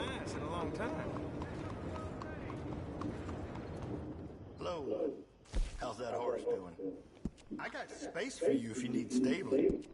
Nice, in a long time. Hello. How's that horse doing? I got space for you if you need stabling.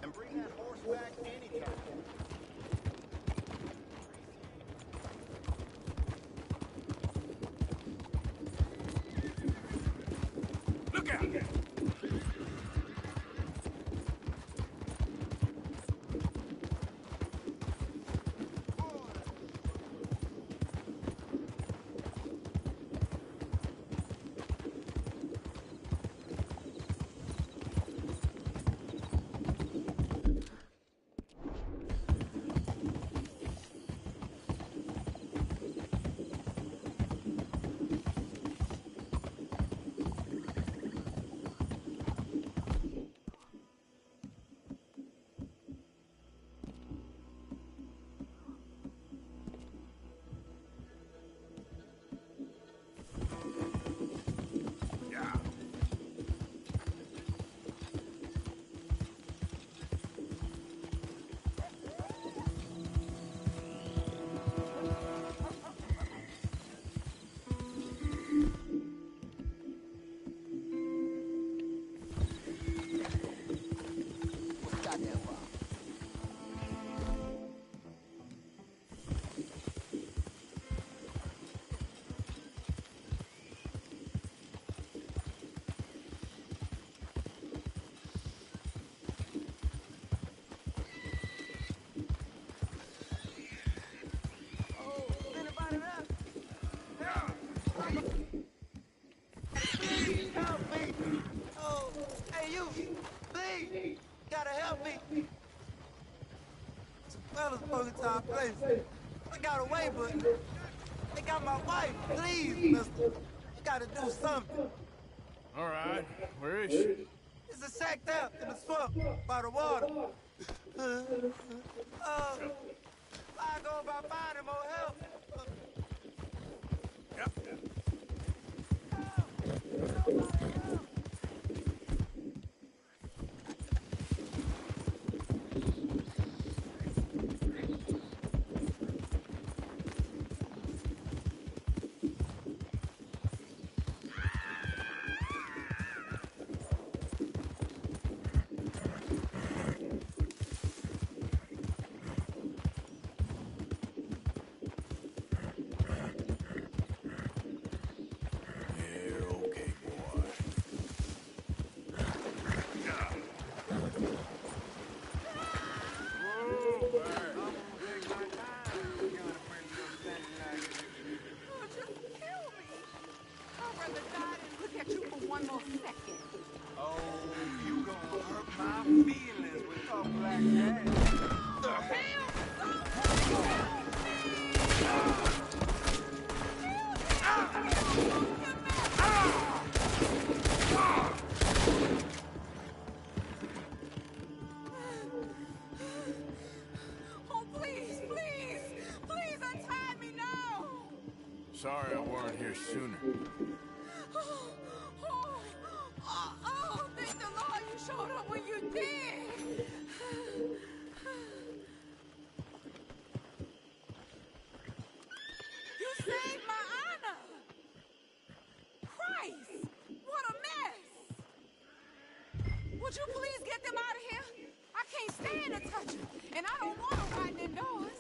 And bring that horse back anytime. Look out! Our place. I got away, but they got my wife. Please, mister. You gotta do something. All right, where is she? It's a shack out in the swamp by the water. I go about finding more help. Sorry I weren't here sooner. Thank the Lord you showed up when you did. You saved my honor. Christ, what a mess. Would you please get them out of here? I can't stand to touch them, and I don't want them riding indoors.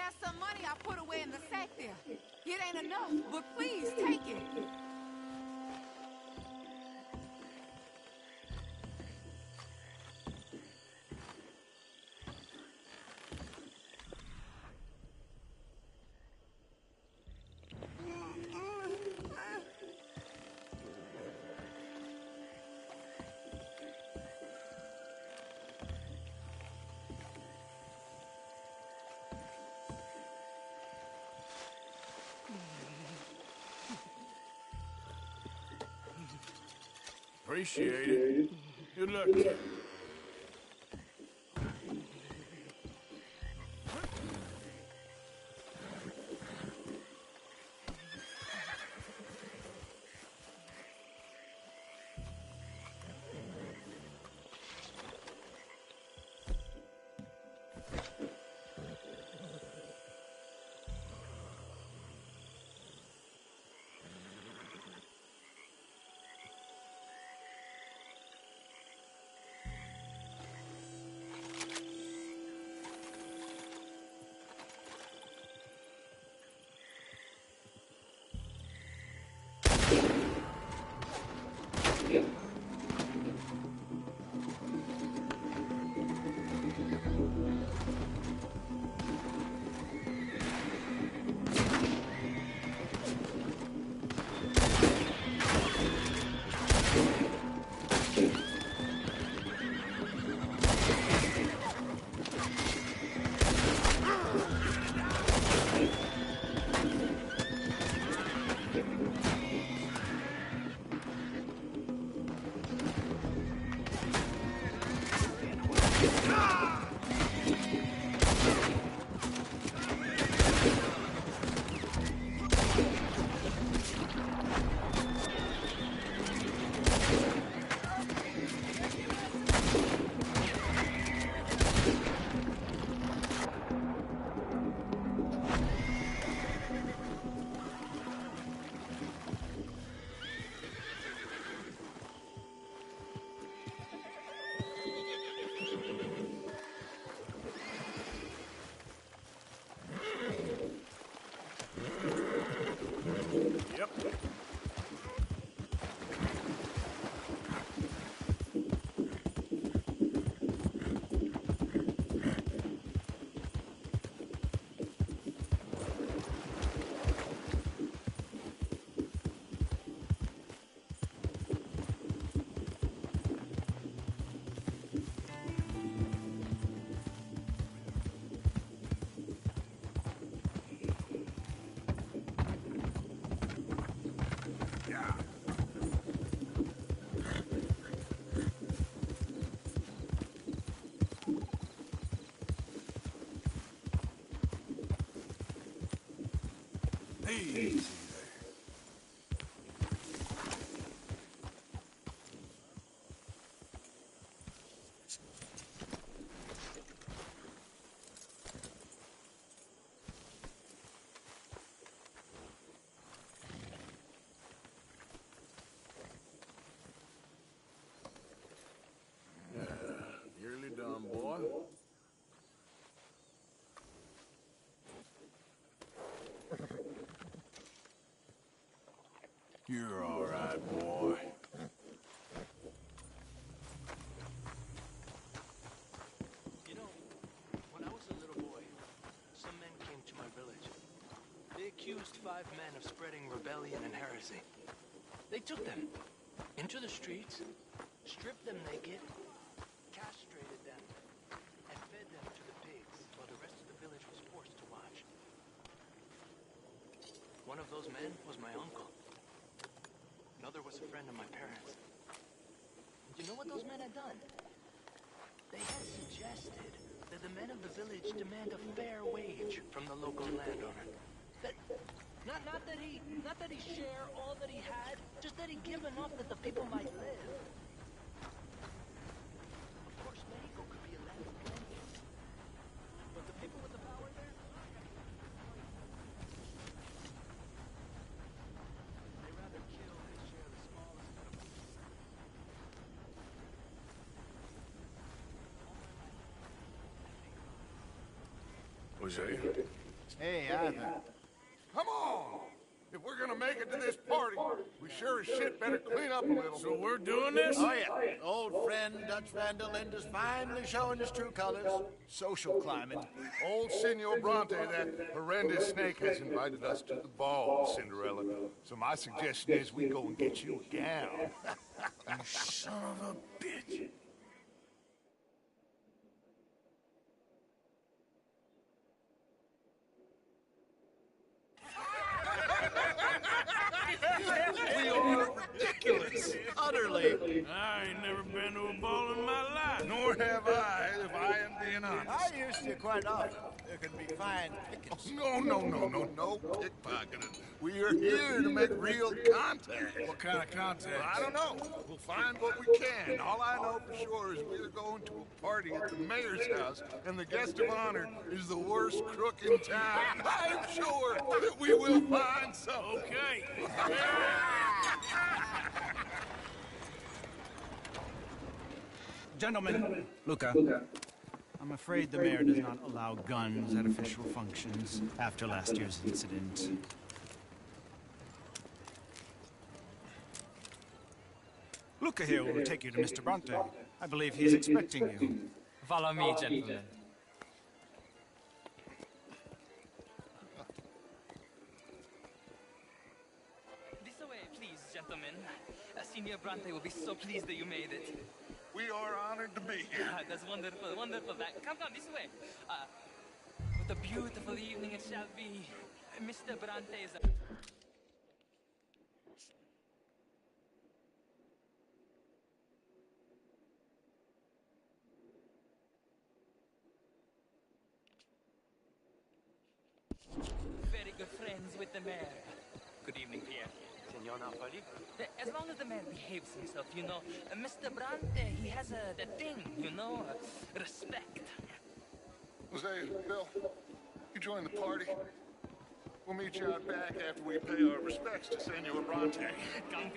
have some money I put away in the sack there. It ain't enough, but please take it. Appreciate it. Good luck to you. Yep. Easy there. Nearly done, boy. You're all right, boy. You know, when I was a little boy, some men came to my village. They accused 5 men of spreading rebellion and heresy. They took them into the streets, stripped them naked, castrated them, and fed them to the pigs while the rest of the village was forced to watch. One of those men was my uncle. Another was a friend of my parents. You know what those men had done? They had suggested that the men of the village demand a fair wage from the local landowner. That not that he share all that he had, just that he give enough that the people might live. Of course, Mexico could be a land of plenty, but the people with the power there, they rather kill than share the smallest bit of food. Was that you? Hey, Arthur. Come on! If we're gonna make it to this party, we sure as shit better clean up a little. So we're doing this? Oh, yeah. Old friend Dutch Van der Linde's finally showing his true colors. Social climbing. Old Senor Bronte, that horrendous snake, has invited us to the ball, Cinderella. So my suggestion is we go and get you a gown. You son of a bitch. We are ridiculous. Utterly. I ain't never been to a ball in my life. Nor have I, if I am being honest. I used to quite often. There can be fine pickets. No pickpocketing. We are here to make real contact. What kind of contact? I don't know. We'll find what we can. All I know for sure is we're going to a party at the mayor's house, and the guest of honor is the worst crook in town. I'm sure that we will find some. Okay. Gentlemen, Luca. I'm afraid the mayor does not allow guns at official functions after last year's incident. Luca here will take you to Mr. Bronte. I believe he's expecting you. Follow me, gentlemen. This way, please, gentlemen. Senior Bronte will be so pleased that you made it. We are honored to be here. That's wonderful, wonderful. Come, this way. What a beautiful evening it shall be. Mr. Bronte is a... very good friends with the mayor. Good evening, Pierre. Senor Napoli? As long as the man behaves himself, you know. Mr. Bronte, he has that thing, you know, respect. Jose, Bill, you join the party. We'll meet you out back after we pay our respects to Senor Bronte. Come.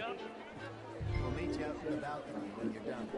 We'll meet you out in the balcony when you're done.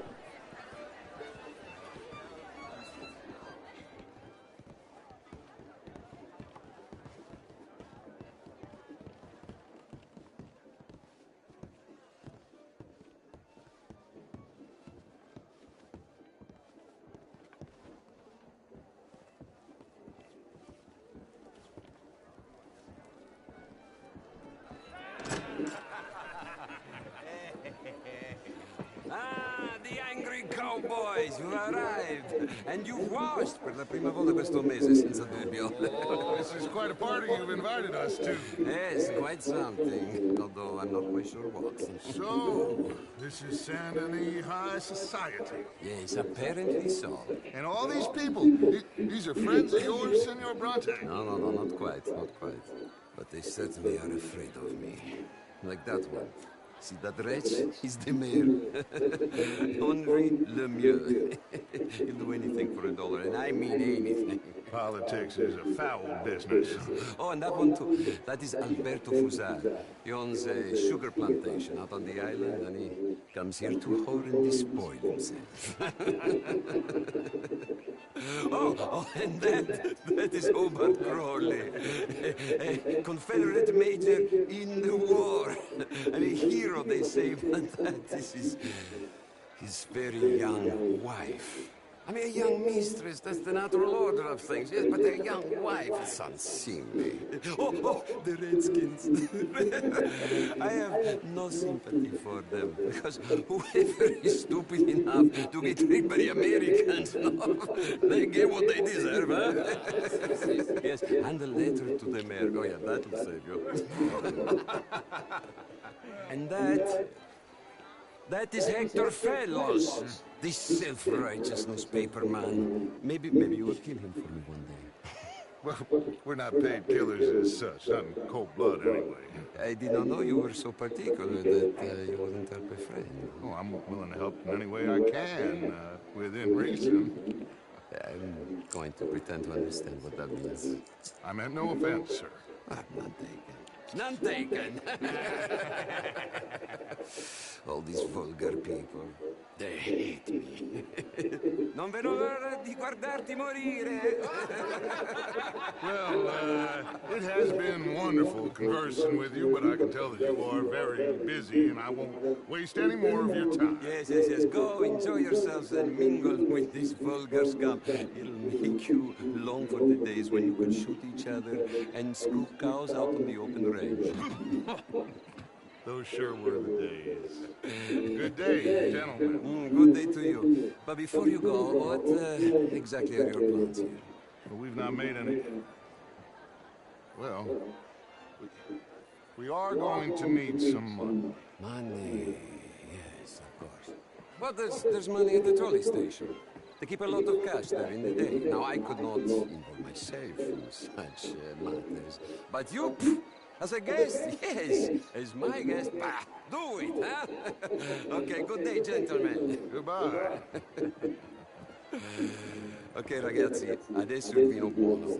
The angry cowboys, you've arrived. And you've washed per la prima volta questo mese, senza dubbio. This is quite a party you've invited us to. Yes, quite something, although I'm not quite sure what. So, this is Saint Denis High Society. Yes, apparently so. And all these people, these are friends of yours, Senor Bronte? No, not quite. But they certainly are afraid of me. Like that one. See that wretch? He's the mayor. 𝔾𝕒𝕚𝕚𝕚𝕚. He'll do anything for $1, and I mean anything. Politics is a foul business. Oh, and that one too. That is Alberto Fusar. He owns a sugar plantation out on the island, and he comes here to horribly spoil himself. Oh, and that is Hobart Crawley, a Confederate major in the war, and a hero, they say, but that is his very young wife. I mean, a young mistress, that's the natural order of things, yes, but a young wife, it's unseemly. Oh, the Redskins. I have no sympathy for them, because whoever is stupid enough to get tricked by the Americans, they get what they deserve, huh? Yes, and a letter to the mayor. Oh, yeah, that'll save you. And that is Hector Fellows, this self-righteous newspaper man. Maybe you will kill him for me one day. Well, we're not paid killers as such, not in cold blood anyway. I did not know you were so particular that you wouldn't help a friend. Oh, I'm willing to help in any way I can, within reason. I'm going to pretend to understand what that means. I meant no offense, sir. None taken. None taken! All these vulgar people, they hate me. Non vedo l'ora di guardarti morire. Well, It has been wonderful conversing with you, but I can tell that you are very busy, and I won't waste any more of your time. Yes. Go, enjoy yourselves and mingle with this vulgar scum. It'll make you long for the days when you could shoot each other and screw cows out on the open range. Those sure were the days. Good day, gentlemen. Good day to you. But before you go, what exactly are your plans here? Well, we've not made any... Well, we are going to need some money. Money, yes, of course. But there's money at the trolley station. They keep a lot of cash there in the day. Now, I could not involve myself in such matters. But you, as a guest, yes, as my guest, bah, do it, huh? Okay, good day, gentlemen. Goodbye. Ok ragazzi, adesso il vino buono.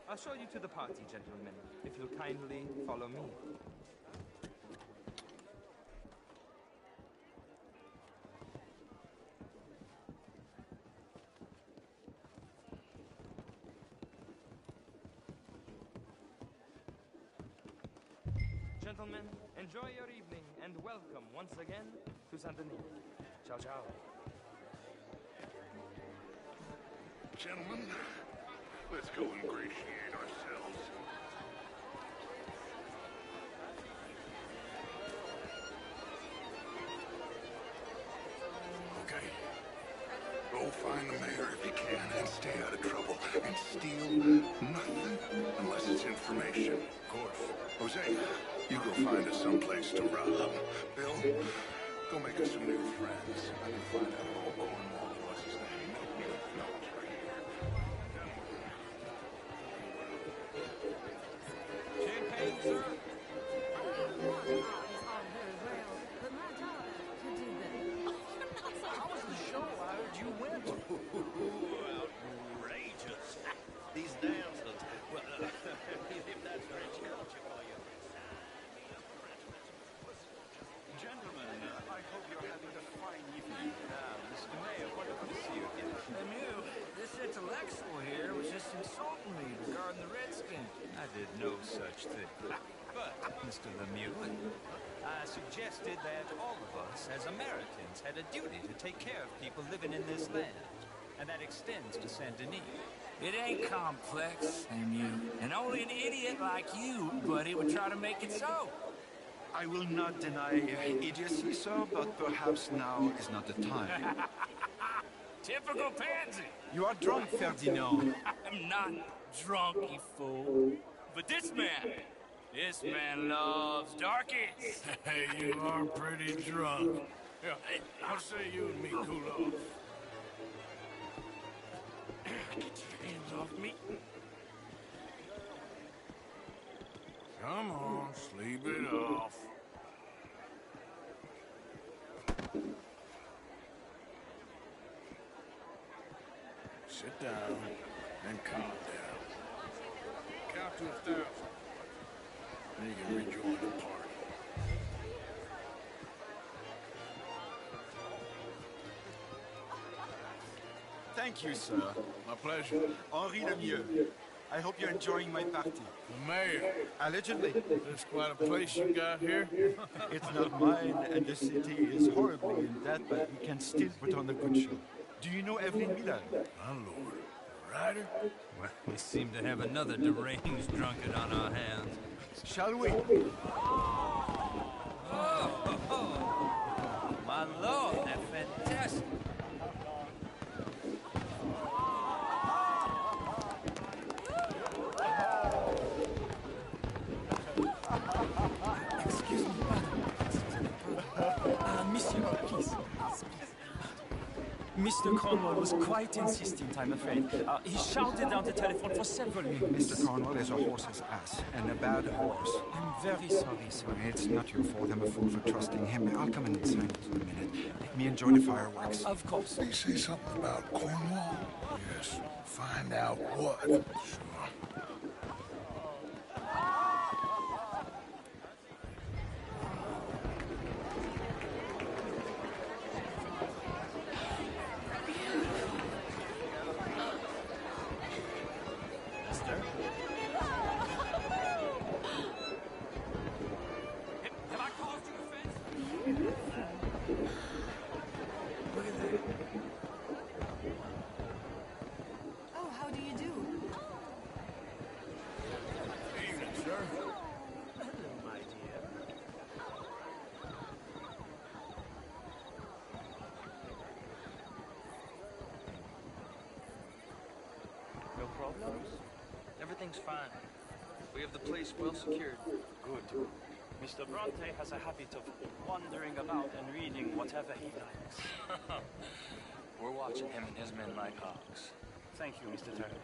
I'll show you to the party, gentlemen, if you'll kindly follow me. Gentlemen, enjoy your evening and welcome once again to Saint-Denis. Ciao, ciao. Gentlemen, let's go ingratiate ourselves. Okay. Go find the mayor if you can and stay out of trouble. And steal nothing unless it's information. Of course. Jose, you go find us someplace to rob. Bill, go make us some new friends. I can find out who old Cornwall was his name. No, it's right here. Champagne, sir? But my daughter could do better. How was the show? I heard you went. Outrageous. These damsels. Well, if that's French culture for you. Gentlemen, I hope you're having a fine evening. Mr. Mayor, wonderful to see you again. Lemieux, this intellectual here was just insulting me regarding the Redskins. I did no such thing. But, Mr. Lemieux, I suggested that all of us, as Americans, had a duty to take care of people living in this land. And that extends to Saint-Denis. It ain't complex, Lemieux. And only an idiot like you, buddy, would try to make it so. I will not deny idiocy, sir, but perhaps now is not the time. Typical pansy. You are drunk, Ferdinand. I'm not drunk, you fool. But this man loves darkies. Hey, you are pretty drunk. Yeah, I'll say you and me cool off. Get your hands off me. Come on, sleep it off. Sit down and calm down. Count to 1,000. Then you can rejoin the party. Thank you, sir. My pleasure. Henri Lemieux. I hope you're enjoying my party. The mayor. Allegedly. That's quite a place you got here. It's not mine, and the city is horribly in debt, but we can still put on a good show. Do you know Evelyn Miller? My lord. The writer? Well, we seem to have another deranged drunkard on our hands. Shall we? Oh, my lord, they're fantastic. Excuse me, monsieur, please. Mr. Cornwall was quite insistent, I'm afraid. He shouted down the telephone for several minutes. Mr. Cornwall is a horse's ass, and a bad horse. I'm very sorry, sir. It's not your fault. I'm a fool for trusting him. I'll come inside for a minute. Let me enjoy the fireworks. Of course. Did you say something about Cornwall? Yes. Find out what. Sure. Oh, how do you do? Evening, sir. Hello, my dear. No problems? Everything's fine. We have the place well secured. Good. Mr. Bronte has a habit of wandering about and reading whatever he likes. We're watching him and his men like hawks. Thank you, Mr. Turner.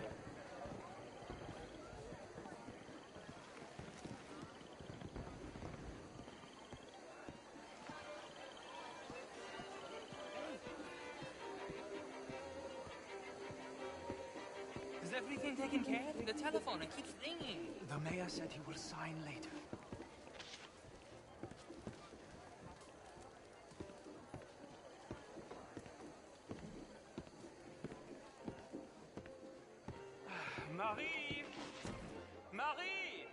Is everything taken care of? The telephone, it keeps ringing. The mayor said he will sign later. Marie! Marie!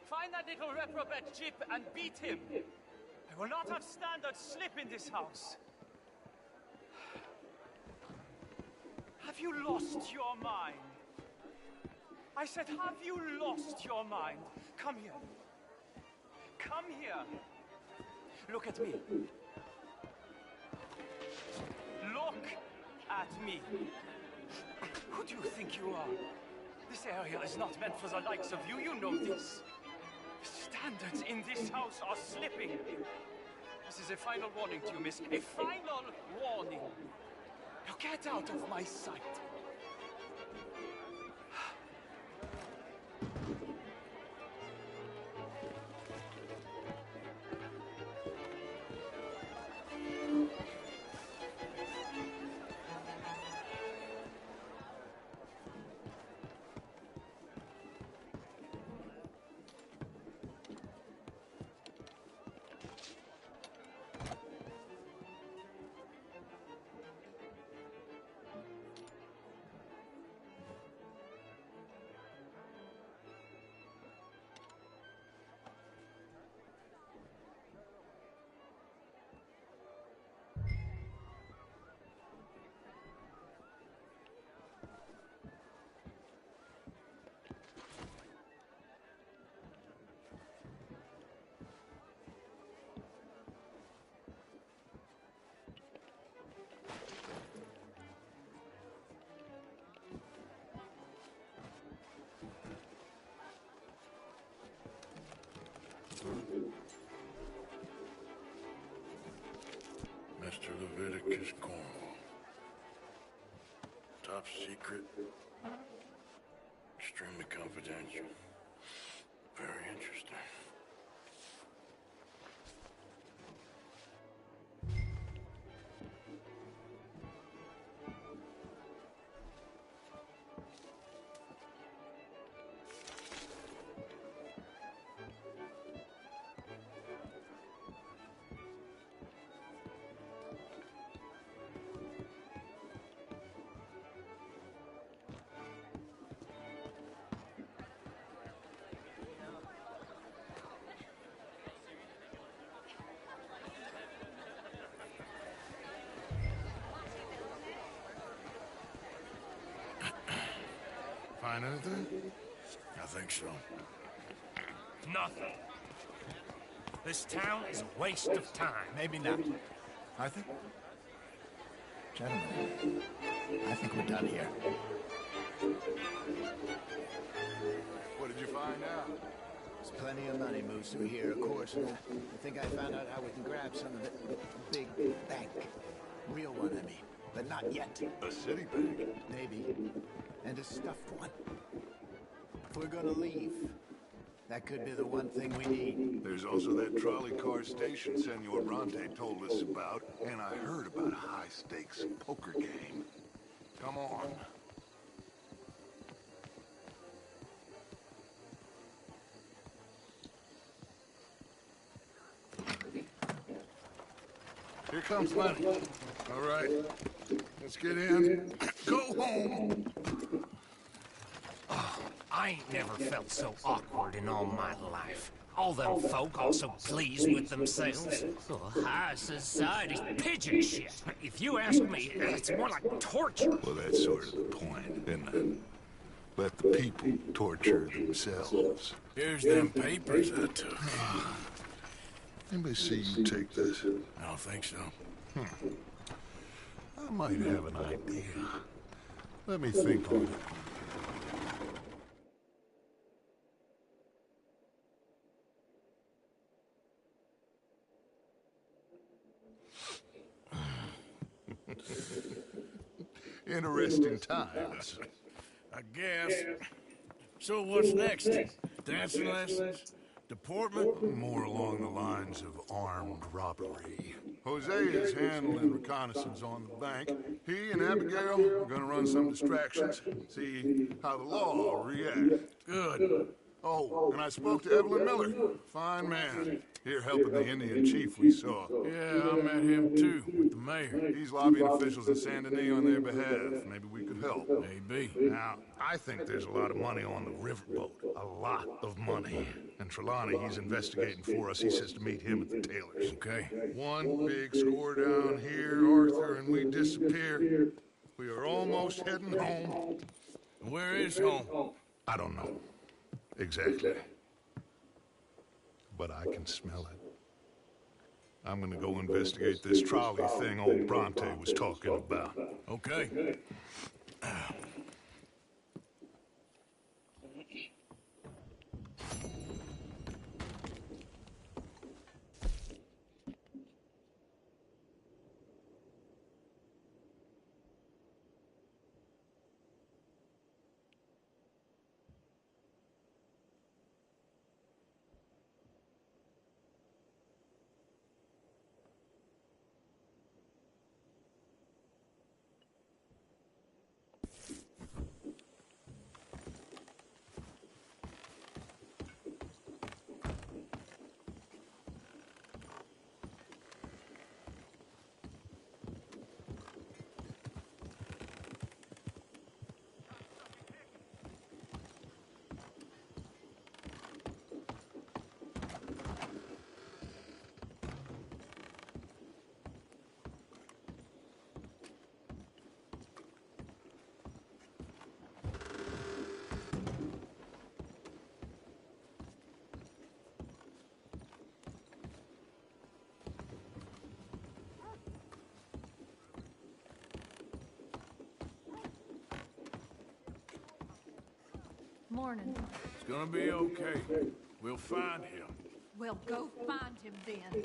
Find that little reprobate Jip and beat him. I will not have standards slip in this house. Have you lost your mind? I said, have you lost your mind? Come here. Come here. Look at me. Look at me. Who do you think you are? This area is not meant for the likes of you. You know this. The standards in this house are slipping. This is a final warning to you, miss. A final warning. Now get out of my sight. Mr. Leviticus Cornwall. Top secret. Extremely confidential. Very interesting. Find anything? I think so. Nothing. This town is a waste of time. Maybe not. I think... Gentlemen, I think we're done here. What did you find out? There's plenty of money moves through here, of course. I think I found out how we can grab some of the big bank. Real one, I mean. But not yet. A city bank? Maybe. And a stuffed one. If we're gonna leave, that could be the one thing we need. There's also that trolley car station Senor Bronte told us about, and I heard about a high-stakes poker game. Come on. Here comes money. All right, let's get in. Go home. Oh, I ain't never felt so awkward in all my life. All them folk are so pleased with themselves. Oh, high society pigeon shit. If you ask me, it's more like torture. Well, that's sort of the point, isn't it? Let the people torture themselves. Here's them papers I took. Anybody see you take this? I don't think so. I might have an idea. Let me think on it. Interesting times. I guess. So what's next? Dancing lessons? Deportment? More along the lines of armed robbery. Jose is handling reconnaissance on the bank. He and Abigail are gonna run some distractions, see how the law reacts. Good. Oh, and I spoke to Evelyn Miller. Fine man. Here helping the Indian chief we saw. Yeah, I met him too, with the mayor. He's lobbying officials in Saint Denis on their behalf. Maybe we could help. Maybe. Now, I think there's a lot of money on the riverboat. A lot of money. And Trelawney, he's investigating for us. He says to meet him at the Taylor's. Okay. One big score down here, Arthur, and we disappear. We are almost heading home. Where is home? I don't know. Exactly. But I can smell it. I'm gonna go investigate this trolley thing old Bronte was talking about. Okay. Morning. It's gonna be okay. We'll find him. Well, go find him then.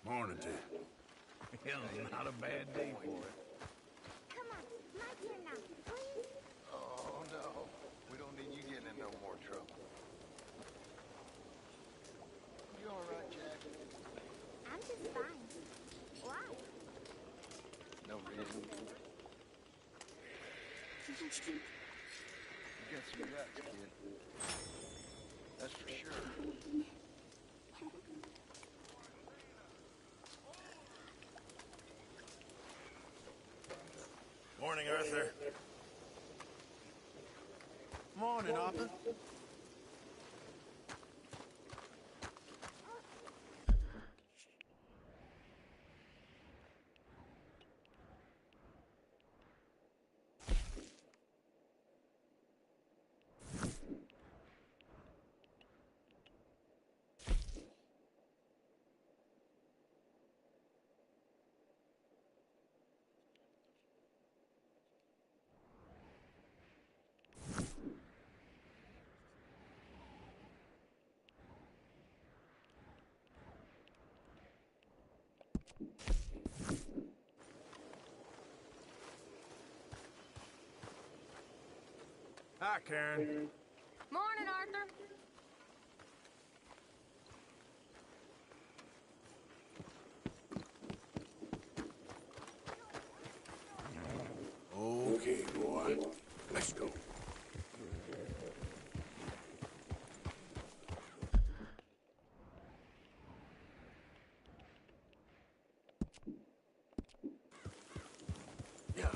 Morning to you. Hell, not a bad day for it. Come on, my turn now, please. Oh, no. We don't need you getting in no more trouble. You all right, Jack? I'm just fine. Why? No reason. You got some guts, kid. That's for sure. Morning, Arthur. Morning, Arthur. Hi, Karen. Morning, Arthur. Okay, boy. Let's go. Yeah.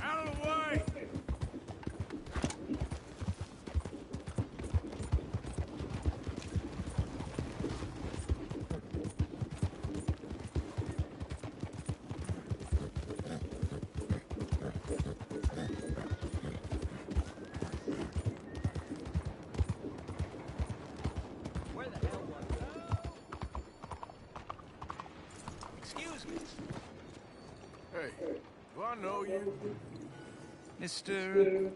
Out of the way! Where the hell was it? Excuse me. Hey, do I know you? Mr.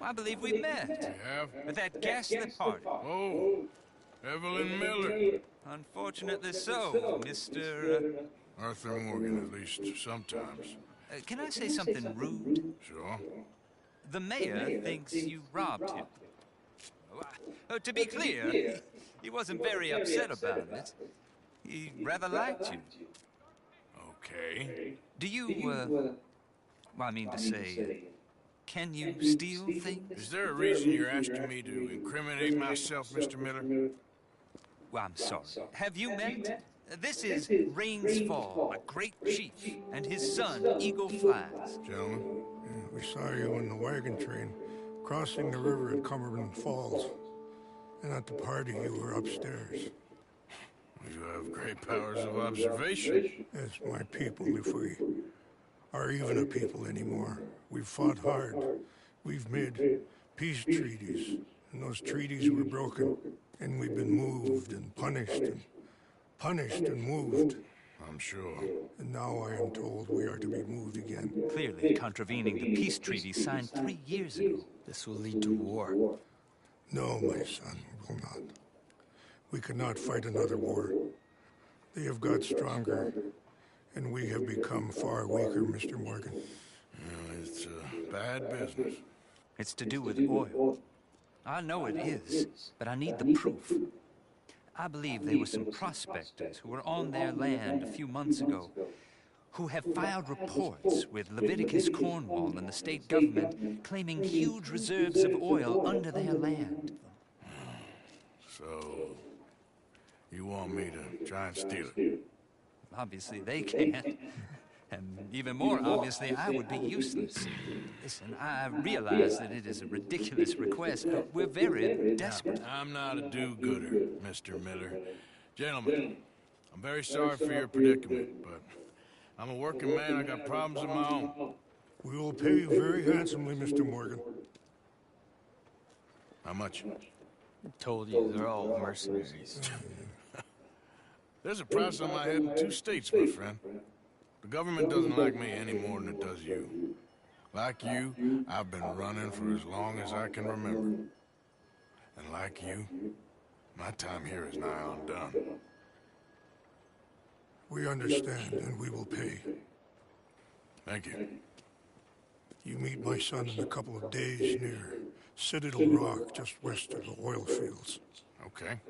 I believe we met. We have? At that ghastly party. Oh, Evelyn Miller. Unfortunately so, Mr. Arthur Morgan, at least sometimes. Can I say something rude? Sure. The mayor thinks you robbed him. To be clear, he wasn't very upset about it. He rather liked you. Okay. Do you, well, I mean to say, can you steal things? Is there a reason you're asking me to incriminate myself, Mr. Miller? Well, I'm sorry. Have you met? This is Rains Fall, a great chief, and his son, Eagle Flies. Gentlemen? We saw you in the wagon train, crossing the river at Cumberland Falls. And at the party, you were upstairs. You have great powers of observation. As my people, if we are even a people anymore. We've fought hard. We've made peace treaties, and those treaties were broken. And we've been moved and punished and moved. I'm sure. And now I am told we are to be moved again. Clearly contravening the peace treaty signed 3 years ago. This will lead to war. No, my son, will not. We cannot fight another war. They have got stronger, and we have become far weaker, Mr. Morgan. Well, it's bad business. It's to do with oil. I know it is, but I need the proof. I believe there were some prospectors who were on their land a few months ago who have filed reports with Leviticus Cornwall and the state government claiming huge reserves of oil under their land. So, you want me to try and steal it? Obviously they can't. And even more obviously, I would be useless. Listen, I realize that it is a ridiculous request, but we're very desperate. I'm not a do-gooder, Mr. Miller. Gentlemen, I'm very sorry for your predicament, but I'm a working man. I got problems of my own. We will pay you very handsomely, Mr. Morgan. How much? I told you, they're all mercenaries. There's a price on my head in 2 states, my friend. The government doesn't like me any more than it does you. Like you, I've been running for as long as I can remember. And like you, my time here is nigh undone. We understand, and we will pay. Thank you. You meet my son in a couple of days near Citadel Rock, just west of the oil fields. Okay.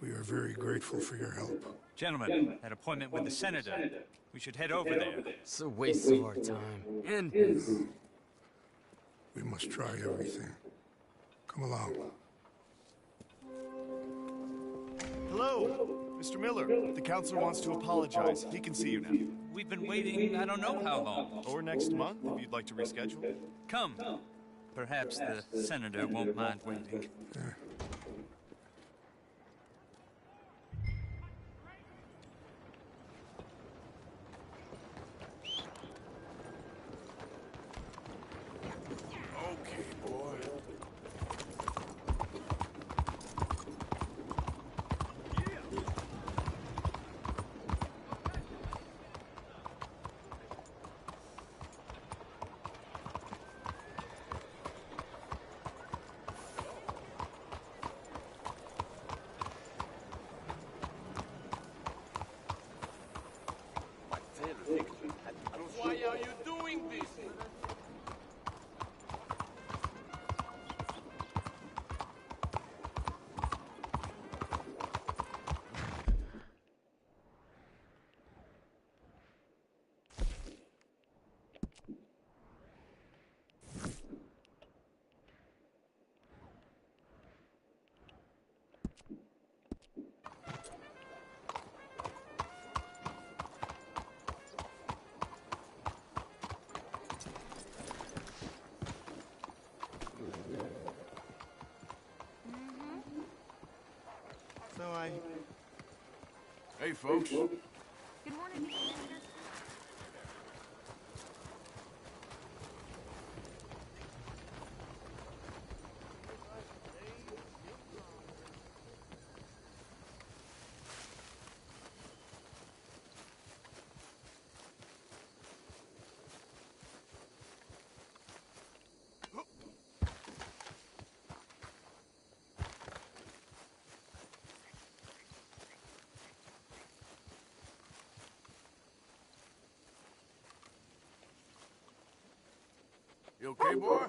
We are very grateful for your help. Gentlemen, that appointment with the senator. We should head over there. It's a waste of our time. And his. We must try everything. Come along. Hello, Mr. Miller. The counselor wants to apologize. He can see you now. We've been waiting I don't know how long. Or next month, if you'd like to reschedule. Come. Perhaps the senator won't mind waiting. Okay, boy. Why are you doing this? Hey, folks. Good morning, Mr. Senator. You okay, boy?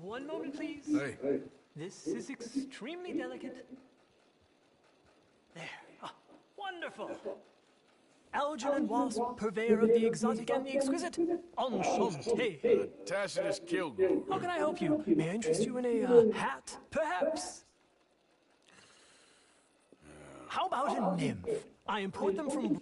One moment, please. Hey. This is extremely delicate. There. Ah, wonderful. Algernon Wasp, purveyor of the exotic and the exquisite. Enchanté. Tacitus Kilgore. How can I help you? May I interest you in a hat, perhaps? How about a nymph? I import them from...